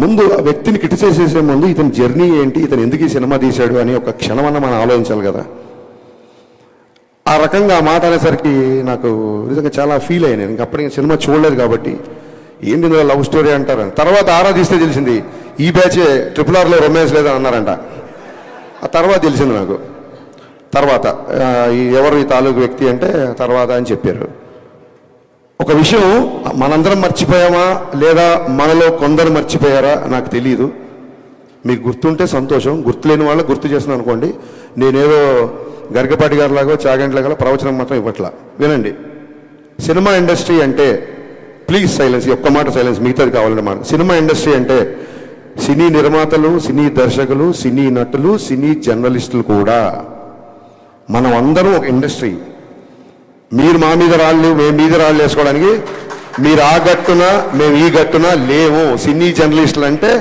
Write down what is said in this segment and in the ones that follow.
ముందు ఆ వ్యక్తిని క్రిటిసైజ్ చేసే ముందు ఇతని జర్నీ ఏంటి, ఇతను ఎందుకు ఈ సినిమా తీశాడు అని ఒక క్షణమన్నా మనం ఆలోచించాలి కదా. ఆ రకంగా ఆ మాట అనేసరికి నాకు నిజంగా చాలా ఫీల్ అయ్యాను. నేను అప్పటికి సినిమా చూడలేదు కాబట్టి ఏంటి లవ్ స్టోరీ అంటారని. తర్వాత ఆరాధిస్తే తెలిసింది ఈ బ్యాచే RRRలో రొమాన్స్ లేదని అన్నారంట. ఆ తర్వాత తెలిసింది నాకు. తర్వాత ఎవరు ఈ తాలూకు వ్యక్తి అంటే తర్వాత అని చెప్పారు. ఒక విషయం మనందరం మర్చిపోయామా లేదా మనలో కొందరు మర్చిపోయారా నాకు తెలియదు. మీకు గుర్తుంటే సంతోషం, గుర్తులేని వాళ్ళు గుర్తు చేస్తున్నాను అనుకోండి. నేనేదో గరికపాటి గారిలాగో చాగంట్లాగా ప్రవచనం మాత్రం ఇవ్వట్లా. వినండి, సినిమా ఇండస్ట్రీ అంటే ప్లీజ్ సైలెన్స్, ఒక్క మాట సైలెన్స్, మిగతాది కావాలన్నమాట. సినిమా ఇండస్ట్రీ అంటే సినీ నిర్మాతలు, సినీ దర్శకులు, సినీ నటులు, సినీ జర్నలిస్టులు కూడా మనం అందరం ఒక ఇండస్ట్రీ. మీరు మా మీద రాళ్ళు, మేము మీద రాళ్ళు వేసుకోవడానికి మీరు ఆ గట్టున మేము ఈ గట్టున లేవు. సినీ జర్నలిస్టులు అంటే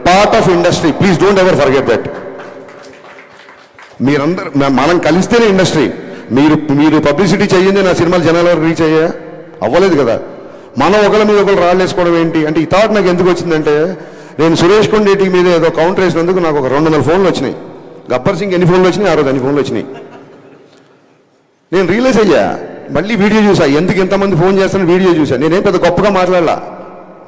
part of industry. Please don't ever forget that. మీరందరూ మనం కలిస్తేనే ఇండస్ట్రీ. మీరు పబ్లిసిటీ చేయండి, నా సినిమాలు జనాల వరకు రీచ్ అవ్వలేదు కదా. మనం ఒకరి మీద ఒకరు రాళ్ళు వేసుకోవడం ఏంటి అంటే, ఈ థాట్ నాకు ఎందుకు వచ్చిందంటే, నేను సురేష్ కొండేటి మీద ఏదో కౌంటర్ వేసినందుకు నాకు ఒక 200 ఫోన్లు వచ్చినాయి. గబ్బర్ సింగ్ ఎన్ని ఫోన్లు వచ్చినాయి, ఆ రోజు అన్ని ఫోన్లు వచ్చినాయి. నేను రియలైజ్ అయ్యా, మళ్ళీ వీడియో చూసా, ఎందుకు ఇంతమంది ఫోన్ చేస్తాను వీడియో చూసా. నేనేం పెద్ద గొప్పగా మాట్లాడలా,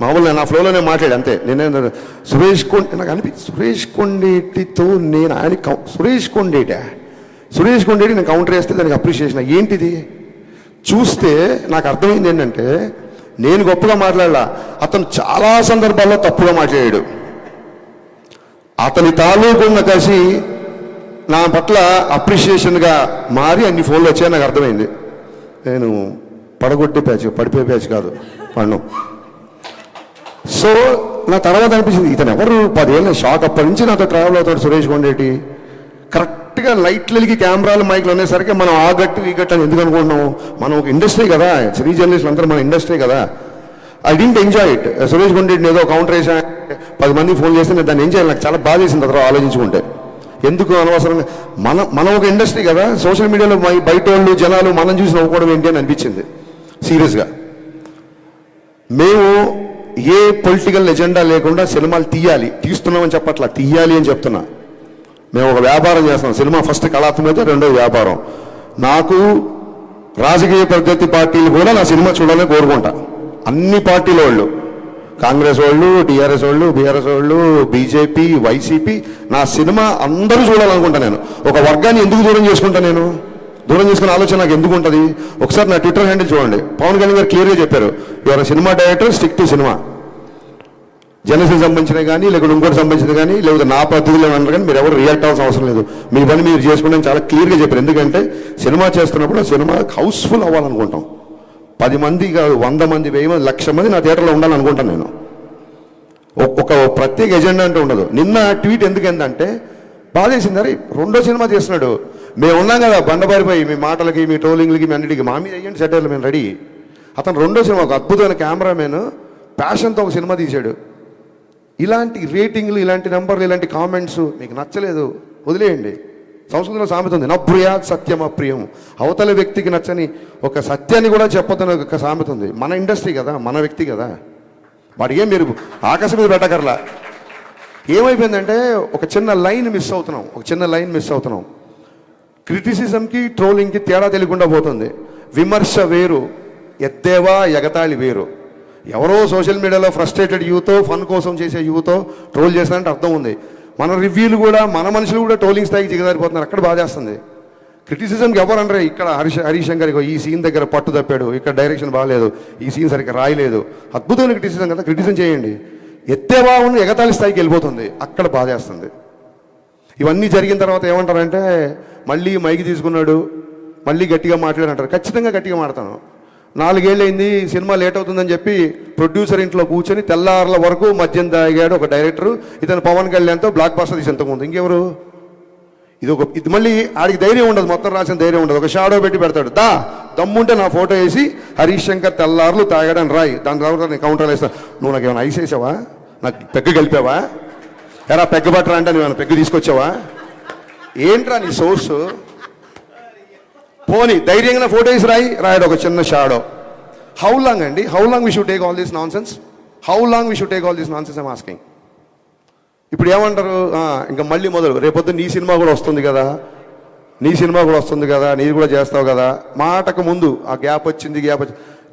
మామూలుగా నా ఫ్లోలోనే మాట్లాడి అంతే. నేనేం నాకు సురేష్ కొండేటితో నేను ఆయన సురేష్ కొండేటి నేను కౌంటర్ వేస్తే దానికి అప్రిషియేషన్ ఏంటిది చూస్తే నాకు అర్థమైంది ఏంటంటే, నేను గొప్పగా మాట్లాడలా, అతను చాలా సందర్భాల్లో తప్పుగా మాట్లాడాడు. అతని తాలూకున్న కలిసి నా పట్ల అప్రిషియేషన్గా మారి అన్ని ఫోన్లు వచ్చాయని నాకు అర్థమైంది. నేను పడగొట్టే ప్యాచ్, పడిపోయే ప్యాచ్ కాదు పడడం. సో నా తర్వాత అనిపించింది, ఇతను ఎవరు 10 ఏళ్ళ షాక్. అప్పటి నుంచి నాతో ట్రావెల్ అవుతాడు సురేష్ కొండేటి. కరెక్ట్గా లైట్లు వెలిగి కెమెరాలు మైక్లు అనేసరికి మనం ఆ గట్టు ఈ గట్టు అని ఎందుకు అనుకుంటున్నాము? మనం ఒక ఇండస్ట్రీ కదా, సినీ జర్నలిస్టులు అందరూ మన ఇండస్ట్రీ కదా. I didn't enjoy it. Suresh కొండేటిని ఏదో కౌంటర్ వేసా 10 మంది ఫోన్ చేస్తే నేను దాన్ని ఎంజాయ్, నాకు చాలా బాధ వేసింది తర్వాత ఆలోచించుకుంటే. ఎందుకు అనవసరంగా మనం ఒక ఇండస్ట్రీ కదా, సోషల్ మీడియాలో బయట వాళ్ళు జనాలు మనం చూసి నవ్వుకోవడం ఏంటి అని అనిపించింది సీరియస్గా. మేము ఏ పొలిటికల్ ఎజెండా లేకుండా సినిమాలు తీస్తున్నామని చెప్పట్లా, తీయాలి అని చెప్తున్నా. మేము ఒక వ్యాపారం చేస్తాం. సినిమా ఫస్ట్ కళాత్మకత, రెండోది వ్యాపారం. నాకు రాజకీయ ప్రత్యర్థి పార్టీలు కూడా నా సినిమా చూడాలని కోరుకుంటా. అన్ని పార్టీల వాళ్ళు, కాంగ్రెస్ వాళ్ళు, టీఆర్ఎస్ వాళ్ళు, బీఆర్ఎస్ వాళ్ళు, బీజేపీ, వైసీపీ, నా సినిమా అందరూ చూడాలనుకుంటా. నేను ఒక వర్గాన్ని ఎందుకు దూరం చేసుకుంటా? నేను దూరం చేసుకునే ఆలోచన నాకు ఎందుకు ఉంటుంది? ఒకసారి నా ట్విట్టర్ హ్యాండిల్ చూడండి. పవన్ కళ్యాణ్ గారు క్లియర్గా చెప్పారు, your cinema director, stick to cinema. Janasena సంబంధించినవి కానీ, లేకపోతే ఇంకోటి సంబంధించినవి కానీ, లేకపోతే నా పద్ధతిలో అన్నారు కానీ మీరు ఎవరు రియాక్ట్ అవ్వాల్సిన అవసరం లేదు. మీ పని మీరు చేసుకుంటే చాలా క్లియర్గా చెప్పారు. ఎందుకంటే సినిమా చేస్తున్నప్పుడు సినిమా హౌస్ఫుల్ అవ్వాలనుకుంటాం. 10 మంది కాదు, 100 మంది, 1000 మంది, 1,00,000 మంది నా థియేటర్లో ఉండాలనుకుంటాను నేను. ఒక ప్రత్యేక ఎజెండా అంటే ఉండదు. నిన్న ట్వీట్ ఎందుకంటే బాధేసింది, అరే రెండో సినిమా చేస్తున్నాడు, మేము ఉన్నాం కదా బండబారిపోయి మీ మాటలకి, మీ ట్రోలింగ్లకి, మీ అన్నిటికీ మా మీద అయ్యండి సెటర్లు, మేము రెడీ. అతను రెండో సినిమా, ఒక అద్భుతమైన కెమెరామెన్ ప్యాషన్తో ఒక సినిమా తీశాడు. ఇలాంటి రేటింగ్లు, ఇలాంటి నెంబర్లు, ఇలాంటి కామెంట్స్ మీకు నచ్చలేదు వదిలేయండి. సంస్కృతంలో సామెత ఉంది, నప్రియాత్ సత్యం అప్రియం. అవతల వ్యక్తికి నచ్చని ఒక సత్యాన్ని కూడా చెప్పొద్దని ఒక సామెత ఉంది. మన ఇండస్ట్రీ కదా, మన వ్యక్తి కదా, వాడికి మీరు ఆకాశం మీద పెట్టకర్లా. ఏమైపోయిందంటే ఒక చిన్న లైన్ మిస్ అవుతున్నాం. క్రిటిసిజంకి, ట్రోలింగ్కి తేడా తెలియకుండా పోతుంది. విమర్శ వేరు, ఎద్దేవా ఎగతాళి వేరు. ఎవరో సోషల్ మీడియాలో ఫ్రస్ట్రేటెడ్ యూతో, ఫన్ కోసం చేసే యూతో ట్రోల్ చేస్తారంటే అర్థం ఉంది. మన రివ్యూలు కూడా, మన మనుషులు కూడా ట్రోలింగ్ స్థాయికి దిగజారిపోతున్నారు. అక్కడ బాధ చేస్తుంది. క్రిటిసిజంకి ఎవరు అనరే, ఇక్కడ హరీష్ శంకర్ ఈ సీన్ దగ్గర పట్టు తప్పాడు, ఇక్కడ డైరెక్షన్ బాగాలేదు, ఈ సీన్ సరిగ్గా రాయలేదు. అద్భుతమైన క్రిటిసిజం కదా, క్రిటిసిజం చేయండి. ఎత్తేవా ఉన్న ఎగతాళి స్థాయికి వెళ్ళిపోతుంది, అక్కడ బాధ చేస్తుంది. ఇవన్నీ జరిగిన తర్వాత ఏమంటారంటే, మళ్ళీ మైకి తీసుకున్నాడు, మళ్ళీ గట్టిగా మాట్లాడంటారు. ఖచ్చితంగా గట్టిగా మాడతాను. 4 ఏళ్ళు అయింది, సినిమా లేట్ అవుతుందని చెప్పి ప్రొడ్యూసర్ ఇంట్లో కూర్చొని తెల్లారుల వరకు మద్యం తాగాడు ఒక డైరెక్టర్. ఇతను పవన్ కళ్యాణ్తో బ్లాక్ బస్టర్ తీసి ఎంతకుముందు ఇంకెవరు? ఇది మళ్ళీ ఆడికి ధైర్యం ఉండదు, మొత్తం రాసిన ధైర్యం ఉండదు. ఒక షాడో పెట్టి పెడతాడు, దమ్ముంటే నా ఫోటో వేసి హరీష్ శంకర్ తెల్లారులు తాగాడని రాయి, దాని తర్వాత నేను కౌంటర్ వేస్తా. నువ్వు నాకు ఏమైనా ఐస్ వేసావా? నాకు పెగ్గు కలిపావా? ఎరా పెగ్గు పట్టరా అంటే నువ్వు పెగ్గు తీసుకొచ్చావా? ఏంట్రా నీ సోర్సు? పోనీ ధైర్యంగా ఫోటో వేసి రాయడు ఒక చిన్న షాడో. హౌ లాంగ్ అండి? How long we should take all this nonsense? How long we should take all this nonsense I'm asking. ఇప్పుడు ఏమంటారు, ఇంకా మళ్ళీ మొదలు, రేపొద్దు నీ సినిమా కూడా వస్తుంది కదా, నీది కూడా చేస్తావు కదా. మాటకు ముందు ఆ గ్యాప్ వచ్చింది.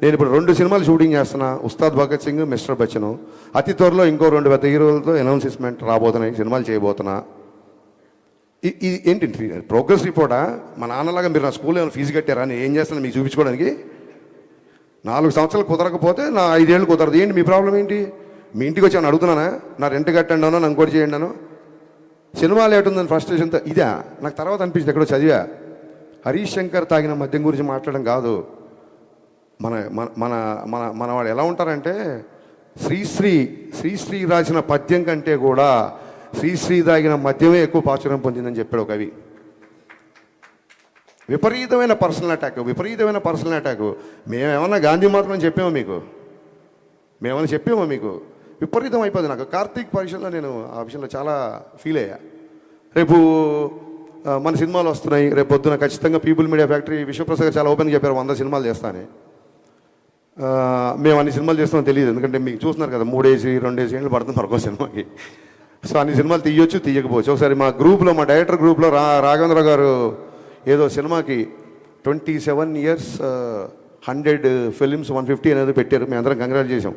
నేను ఇప్పుడు 2 సినిమాలు షూటింగ్ చేస్తున్నా, ఉస్తాద్ భగత్ సింగ్, మిస్టర్ బచ్చన్. అతి త్వరలో ఇంకో 2 పెద్ద హీరోలతో అనౌన్స్మెంట్ రాబోతున్నాయి, సినిమాలు చేయబోతున్నా. ఇది ఏంటి ప్రోగ్రెస్ రిపోర్టా? మా నాన్నలాగా మీరు నా స్కూల్లో ఏమైనా ఫీజు కట్టారా? నేను ఏం చేస్తాను మీకు చూపించుకోవడానికి? 4 సంవత్సరాలు కుదరకపోతే నా 5 ఏళ్ళు కుదరదు. ఏంటి మీ ప్రాబ్లం ఏంటి? మీ ఇంటికి వచ్చి ఏమైనా అడుగుతున్నానా? నా రెంట్ కట్టండి అన్నా, నన్ను ఇంకోటి చేయండి అను. సినిమా లేట్ ఉందని ఫ్రస్ట్రేషన్తో ఇదా నాకు తర్వాత అనిపించింది. ఎక్కడో చదివా, హరీష్ శంకర్ తాగిన మద్యం గురించి మాట్లాడడం కాదు. మన మన మన మన వాడు ఎలా ఉంటారంటే, శ్రీశ్రీ రాసిన పద్యం కంటే కూడా శ్రీశ్రీ తాగిన మద్యమే ఎక్కువ ప్రాచుర్యం పొందిందని చెప్పాడు ఒక కవి. విపరీతమైన పర్సనల్ అటాక్. మేమేమన్నా గాంధీ మాత్రం చెప్పామో మీకు? విపరీతం అయిపోయింది. నాకు కార్తీక్ పరీక్షల్లో నేను ఆ విషయంలో చాలా ఫీల్ అయ్యా. రేపు మన సినిమాలు వస్తున్నాయి, రేపు పొద్దున ఖచ్చితంగా పీపుల్ మీడియా ఫ్యాక్టరీ విశ్వప్రసాద్ చాలా ఓపెన్గా చెప్పారు 100 సినిమాలు చేస్తానని. మేము అన్ని సినిమాలు చేస్తామో తెలియదు, ఎందుకంటే మీకు చూస్తున్నారు కదా 3-2 ఏళ్ళు పడుతుంది మరొక సినిమాకి. సో అన్ని సినిమాలు తీయొచ్చు, తీయకపోవచ్చు. ఒకసారి మా గ్రూప్లో, మా డైరెక్టర్ గ్రూప్లో రాఘవేంద్ర గారు ఏదో సినిమాకి 27 years 100 films 150 అనేది పెట్టారు. మేము అందరం కంగ్రాట్ చేసాం.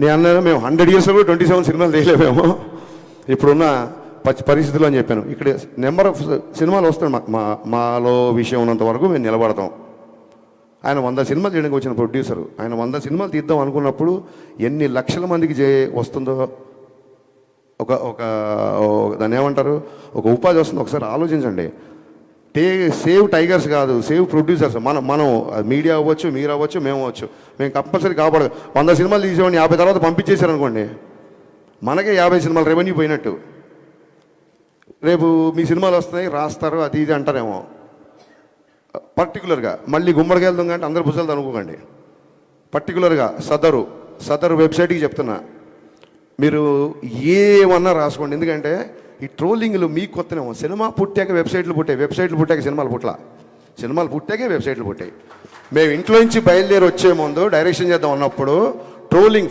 నేను అన్నాను, మేము 100 yearsలో కూడా 27 సినిమాలు తీయలేమేమో ఇప్పుడున్న పరిస్థితులు అని చెప్పాను. ఇక్కడ నెంబర్ ఆఫ్ సినిమాలు వస్తాయి. మాలో విషయం ఉన్నంత వరకు మేము నిలబడతాం. ఆయన 100 సినిమాలు చేయడానికి వచ్చిన ప్రొడ్యూసరు. ఆయన 100 సినిమాలు తీద్దాం అనుకున్నప్పుడు ఎన్ని లక్షల మందికి వస్తుందో, ఒక దాన్ని ఏమంటారు, ఒక ఉపాధి వస్తుందో ఒకసారి ఆలోచించండి. సేవ్ టైగర్స్ కాదు, సేవ్ ప్రొడ్యూసర్స్. మనం మీడియా అవ్వచ్చు, మీరు అవ్వచ్చు, మేము అవ్వచ్చు. మేము కంపల్సరీ కాపాడదు. 100 సినిమాలు తీసేవాడిని 50 తర్వాత పంపించేశారనుకోండి, మనకే 50 సినిమాలు రెవెన్యూ పోయినట్టు. రేపు మీ సినిమాలు వస్తున్నాయి, రాస్తారు, అది ఇది అంటారేమో. పర్టికులర్గా మళ్ళీ గుమ్మడికి వెళ్దాం కంటే అందరు భుజాలు అనుకోకండి. పర్టికులర్గా సదరు వెబ్సైట్కి చెప్తున్నా, మీరు ఏమన్నా రాసుకోండి. ఎందుకంటే ఈ ట్రోలింగ్లు మీకు కొత్తనేమో. సినిమా పుట్టాక వెబ్సైట్లు పుట్టాక సినిమాలు పుట్టాకే వెబ్సైట్లు పుట్టాయి. మేము ఇంట్లో నుంచి బయలుదేరి వచ్చే ముందు డైరెక్షన్ చేద్దాం అన్నప్పుడు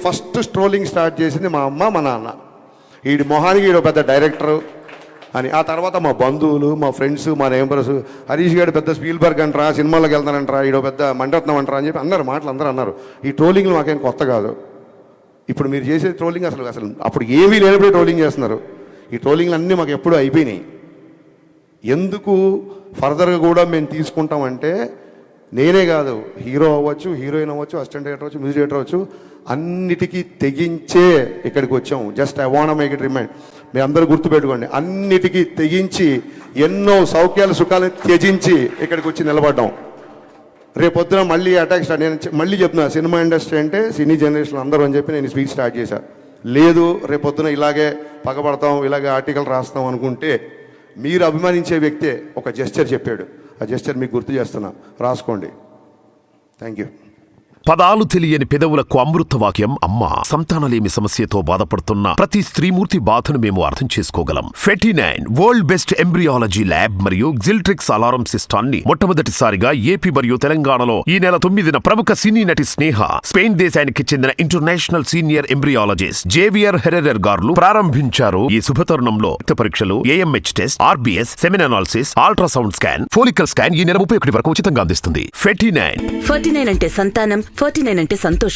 ఫస్ట్ ట్రోలింగ్ స్టార్ట్ చేసింది మా అమ్మ, మా నాన్న. వీడి మొహానికి వీడు పెద్ద డైరెక్టరు అని. ఆ తర్వాత మా బంధువులు, మా ఫ్రెండ్స్, మా నేబర్స్, హరీష్ గారు పెద్ద స్పీల్బర్గ్ అంటారా, సినిమాలకు వెళ్తానంటారా, ఈడో పెద్ద మండరత్నం అంటారా అని చెప్పి అందరూ అన్నారు. ఈ ట్రోలింగ్లు మాకేం కొత్త కాదు. ఇప్పుడు మీరు చేసే ట్రోలింగ్ అసలు అప్పుడు ఏమీ లేనప్పుడే ట్రోలింగ్ చేస్తున్నారు. ఈ ట్రోలింగ్లు అన్నీ మాకు ఎప్పుడూ అయిపోయినాయి. ఎందుకు ఫర్దర్గా కూడా మేము తీసుకుంటామంటే, నేనే కాదు, హీరో అవ్వచ్చు, హీరోయిన్ అవ్వచ్చు, అసిస్టెంట్ డైరెక్టర్ అవ్వచ్చు, మ్యూజిక్ డైరెక్టర్ అవ్వచ్చు, అన్నిటికీ తెగించే ఇక్కడికి వచ్చాము. Just I want make it remind. మీ అందరూ గుర్తుపెట్టుకోండి, అన్నిటికీ తెగించి, ఎన్నో సౌఖ్యాలు సుఖాలను త్యజించి ఇక్కడికి వచ్చి నిలబడ్డాం. రేపొద్దున మళ్ళీ అటాక్ స్టార్ట్. నేను మళ్ళీ చెప్తున్నా, సినిమా ఇండస్ట్రీ అంటే సినీ జనరేషన్ అందరూ అని చెప్పి నేను స్పీచ్ స్టార్ట్ చేశాను. లేదు రేపొద్దున ఇలాగే పగబడతాం, ఇలాగే ఆర్టికల్ రాస్తాం అనుకుంటే, మీరు అభిమానించే వ్యక్తే ఒక జెస్చర్ చెప్పాడు. ఆ జెస్చర్ మీకు గుర్తు చేస్తున్నా, రాసుకోండి. Thank you. పదాలు తెలియని పెదవులకు అమృత వాక్యం అమ్మ. సంతానలేమి సమస్యతో బాధపడుతున్న ప్రతి స్త్రీమూర్తి బాధను మేము అర్థం చేసుకోగలం. 49 వరల్డ్ బెస్ట్ ఎంబ్రియాలజీ ల్యాబ్ మరియు జిల్ట్రిక్స్ అలారం సిస్టాన్ని మొట్టమొదటిసారిగా ఏపీ మరియు తెలంగాణలో ఈ నెల 9న ప్రముఖ సినీ నటి స్నేహ, స్పెయిన్ దేశానికి చెందిన international senior embryologist Javier Herrera గారు ప్రారంభించారు. ఈ శుభతరుణంలో రక్త పరీక్షలు, AMH test, RBS, semen analysis, ultrasound scan, follicle scan ఈ నెల 31 వరకు ఉచితంగా అందిస్తుంది. 49 అంటే సంతానం, 49 అంటే సంతోషం.